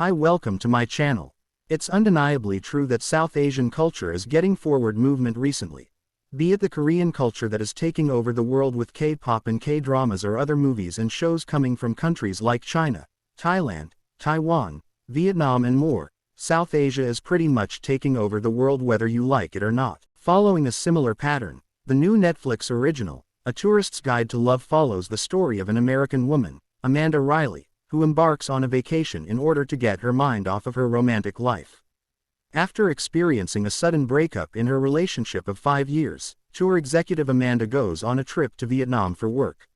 Hi, welcome to my channel. It's undeniably true that South Asian culture is getting forward movement recently. Be it the Korean culture that is taking over the world with K-pop and K-dramas or other movies and shows coming from countries like China, Thailand, Taiwan, Vietnam and more, South Asia is pretty much taking over the world whether you like it or not. Following a similar pattern, the new Netflix original, A Tourist's Guide to Love follows the story of an American woman, Amanda Riley, who embarks on a vacation in order to get her mind off of her romantic life. After experiencing a sudden breakup in her relationship of 5 years, tour executive Amanda goes on a trip to Vietnam for work.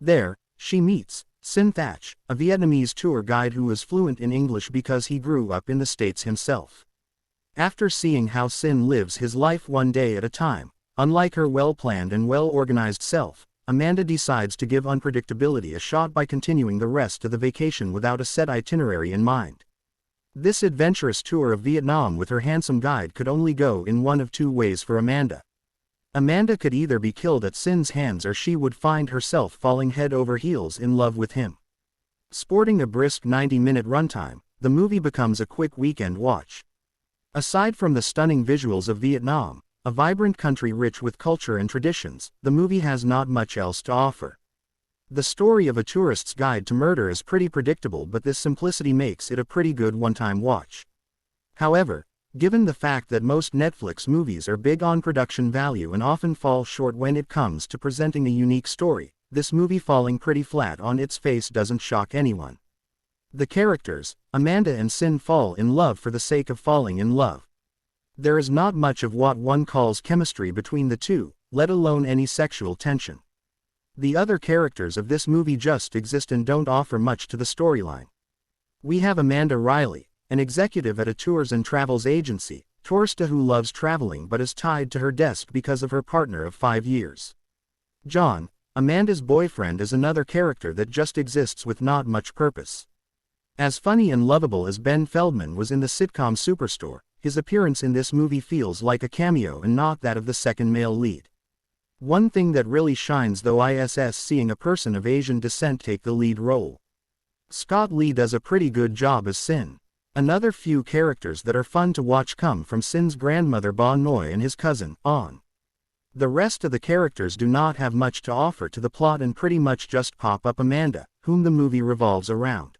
There, she meets Sin Thach, a Vietnamese tour guide who is fluent in English because he grew up in the States himself. After seeing how Sin lives his life one day at a time, unlike her well-planned and well-organized self, Amanda decides to give unpredictability a shot by continuing the rest of the vacation without a set itinerary in mind. This adventurous tour of Vietnam with her handsome guide could only go in one of two ways for Amanda. Amanda could either be killed at Sin's hands or she would find herself falling head over heels in love with him. Sporting a brisk 90-minute runtime, the movie becomes a quick weekend watch. Aside from the stunning visuals of Vietnam, a vibrant country rich with culture and traditions, the movie has not much else to offer. The story of A Tourist's Guide to Murder is pretty predictable, but this simplicity makes it a pretty good one-time watch. However, given the fact that most Netflix movies are big on production value and often fall short when it comes to presenting a unique story, this movie falling pretty flat on its face doesn't shock anyone. The characters, Amanda and Sin, fall in love for the sake of falling in love. There is not much of what one calls chemistry between the two, let alone any sexual tension. The other characters of this movie just exist and don't offer much to the storyline. We have Amanda Riley, an executive at a tours and travels agency, tourista who loves traveling but is tied to her desk because of her partner of 5 years. Jaan, Amanda's boyfriend, is another character that just exists with not much purpose. As funny and lovable as Ben Feldman was in the sitcom Superstore, his appearance in this movie feels like a cameo and not that of the second male lead. One thing that really shines though is seeing a person of Asian descent take the lead role. Scott Lee does a pretty good job as Sin. Another few characters that are fun to watch come from Sin's grandmother Ba Noi and his cousin, An. The rest of the characters do not have much to offer to the plot and pretty much just pop up Amanda, whom the movie revolves around.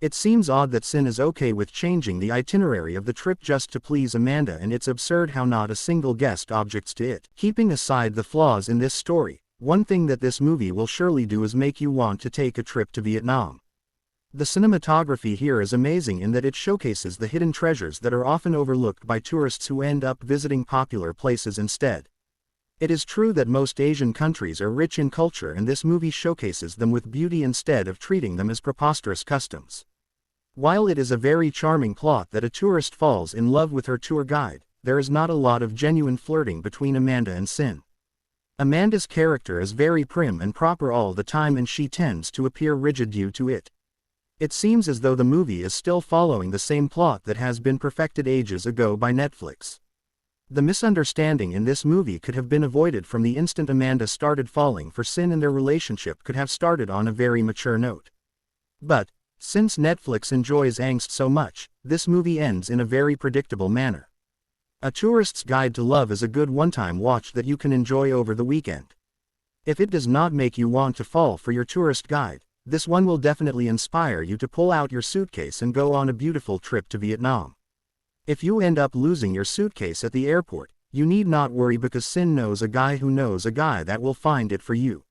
It seems odd that Sin is okay with changing the itinerary of the trip just to please Amanda, and it's absurd how not a single guest objects to it. Keeping aside the flaws in this story, one thing that this movie will surely do is make you want to take a trip to Vietnam. The cinematography here is amazing in that it showcases the hidden treasures that are often overlooked by tourists who end up visiting popular places instead. It is true that most Asian countries are rich in culture, and this movie showcases them with beauty instead of treating them as preposterous customs. While it is a very charming plot that a tourist falls in love with her tour guide, there is not a lot of genuine flirting between Amanda and Sin. Amanda's character is very prim and proper all the time, and she tends to appear rigid due to it. It seems as though the movie is still following the same plot that has been perfected ages ago by Netflix. The misunderstanding in this movie could have been avoided from the instant Amanda started falling for Sin, and their relationship could have started on a very mature note. But, since Netflix enjoys angst so much, this movie ends in a very predictable manner. A Tourist's Guide to Love is a good one-time watch that you can enjoy over the weekend. If it does not make you want to fall for your tourist guide, this one will definitely inspire you to pull out your suitcase and go on a beautiful trip to Vietnam. If you end up losing your suitcase at the airport, you need not worry because Sin knows a guy who knows a guy that will find it for you.